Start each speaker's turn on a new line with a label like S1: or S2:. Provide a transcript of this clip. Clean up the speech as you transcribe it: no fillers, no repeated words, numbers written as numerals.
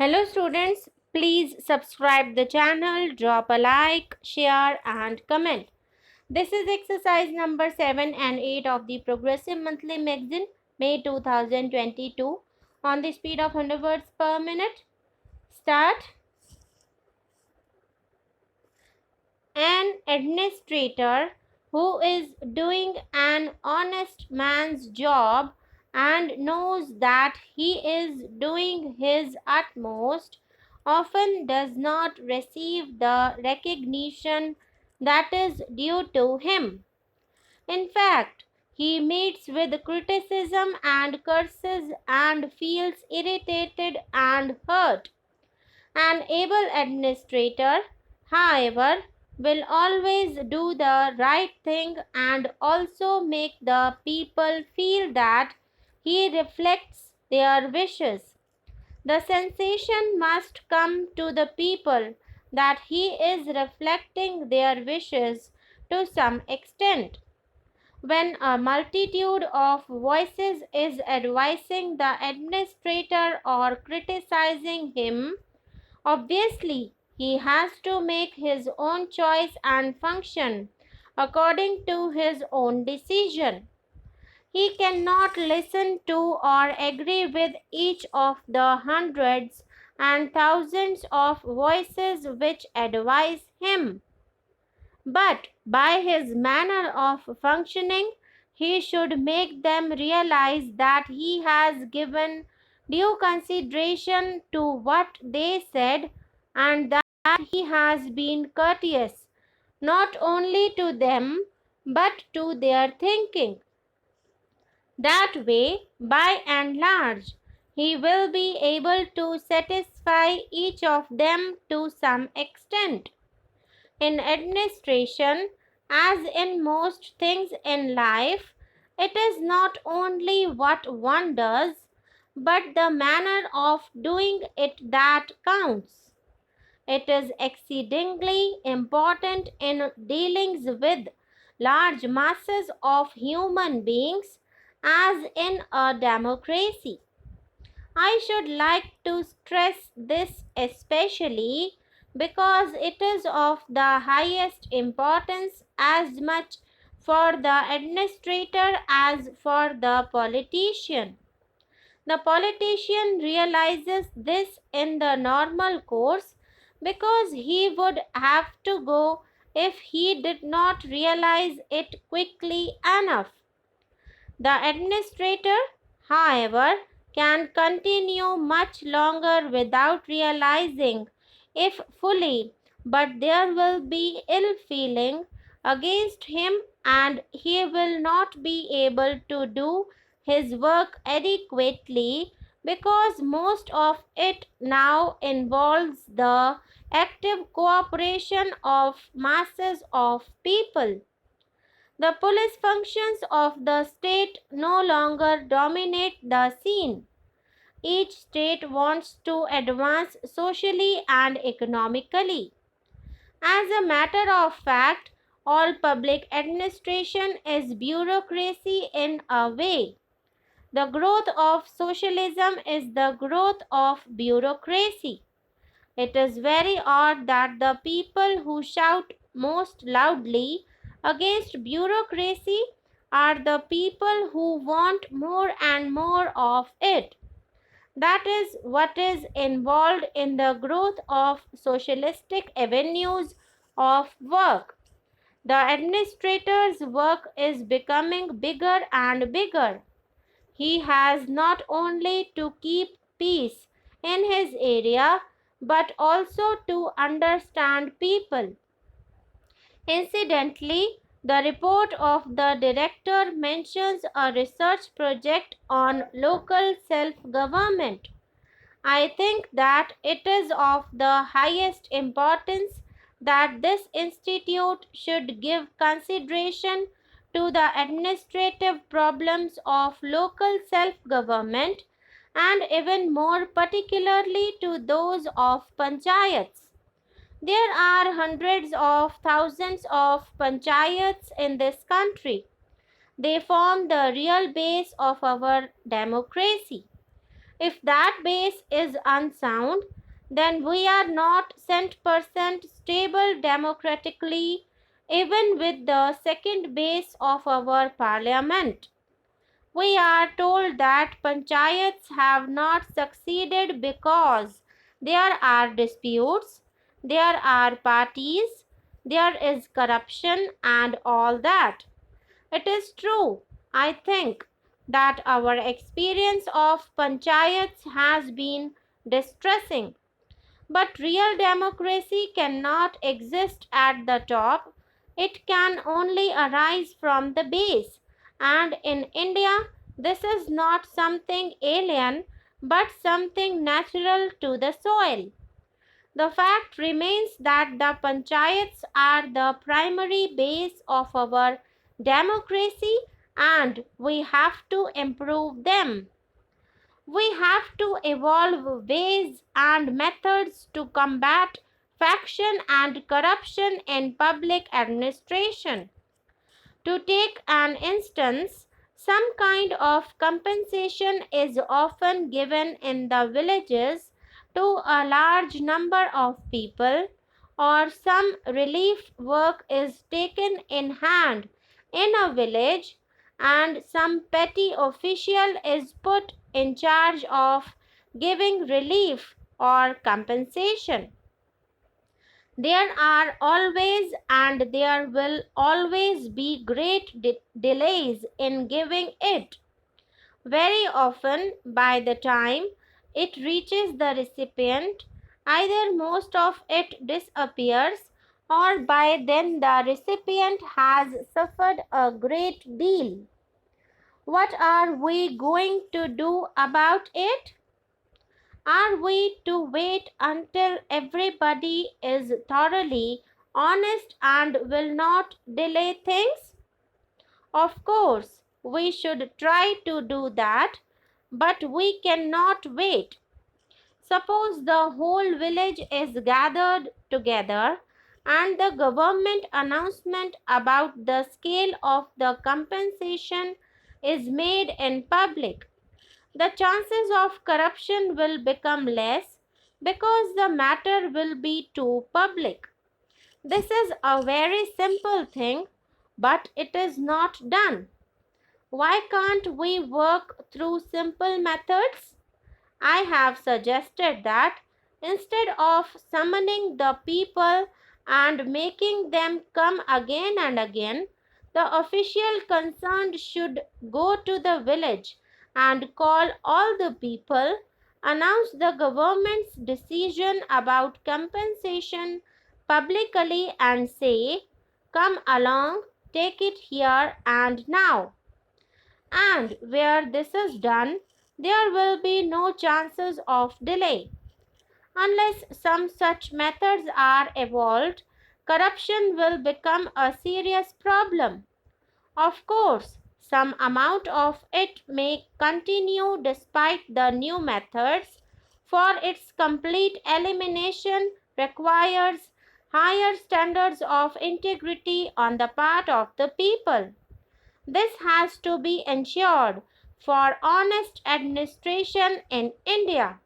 S1: Hello students, please subscribe the channel, drop a like, share and comment. This is exercise number 7 and 8 of the Progressive Monthly Magazine, May 2022 on the speed of 100 words per minute. Start. An administrator who is doing an honest man's job and knows that he is doing his utmost often does not receive the recognition that is due to him. In fact, he meets with criticism and curses and feels irritated and hurt. An able administrator, however, will always do the right thing and also make the people feel that he reflects their wishes. The sensation must come to the people that he is reflecting their wishes to some extent. When a multitude of voices is advising the administrator or criticizing him, obviously, he has to make his own choice and function according to his own decision. He cannot listen to or agree with each of the hundreds and thousands of voices which advise him. But by his manner of functioning, he should make them realize that he has given due consideration to what they said and that he has been courteous not only to them but to their thinking. That way, by and large, he will be able to satisfy each of them to some extent. In administration, as in most things in life, it is not only what one does, but the manner of doing it that counts. It is exceedingly important in dealings with large masses of human beings, as in a democracy. I should like to stress this especially because it is of the highest importance as much for the administrator as for the politician. The politician realizes this in the normal course because he would have to go if he did not realize it quickly enough. The administrator, however, can continue much longer without realizing if fully, but there will be ill feeling against him and he will not be able to do his work adequately because most of it now involves the active cooperation of masses of people. The police functions of the state no longer dominate the scene. Each state wants to advance socially and economically. As a matter of fact, all public administration is bureaucracy in a way. The growth of socialism is the growth of bureaucracy. It is very odd that the people who shout most loudly against bureaucracy are the people who want more and more of it. That is what is involved in the growth of socialistic avenues of work. The administrator's work is becoming bigger and bigger. He has not only to keep peace in his area but also to understand people. Incidentally, the report of the director mentions a research project on local self-government. I think that it is of the highest importance that this institute should give consideration to the administrative problems of local self-government and even more particularly to those of panchayats. There are hundreds of thousands of panchayats in this country. They form the real base of our democracy. If that base is unsound, then we are not 100% stable democratically, even with the second base of our parliament. We are told that panchayats have not succeeded because there are disputes, there are parties, there is corruption, and all that. It is true, I think, that our experience of panchayats has been distressing. But real democracy cannot exist at the top. It can only arise from the base. And in India, this is not something alien, but something natural to the soil. The fact remains that the panchayats are the primary base of our democracy and we have to improve them. We have to evolve ways and methods to combat faction and corruption in public administration. To take an instance, some kind of compensation is often given in the villages to a large number of people, or some relief work is taken in hand in a village, and some petty official is put in charge of giving relief or compensation. There are always and there will always be great delays in giving it. Very often, by the time it reaches the recipient, either most of it disappears or by then the recipient has suffered a great deal. What are we going to do about it? Are we to wait until everybody is thoroughly honest and will not delay things? Of course, we should try to do that, but we cannot wait. Suppose the whole village is gathered together and the government announcement about the scale of the compensation is made in public. The chances of corruption will become less because the matter will be too public. This is a very simple thing, but it is not done. Why can't we work through simple methods? I have suggested that instead of summoning the people and making them come again and again, the official concerned should go to the village and call all the people, announce the government's decision about compensation publicly, and say, "Come along, take it here and now." And where this is done, there will be no chances of delay. Unless some such methods are evolved, corruption will become a serious problem. Of course, some amount of it may continue despite the new methods, for its complete elimination requires higher standards of integrity on the part of the people. This has to be ensured for honest administration in India.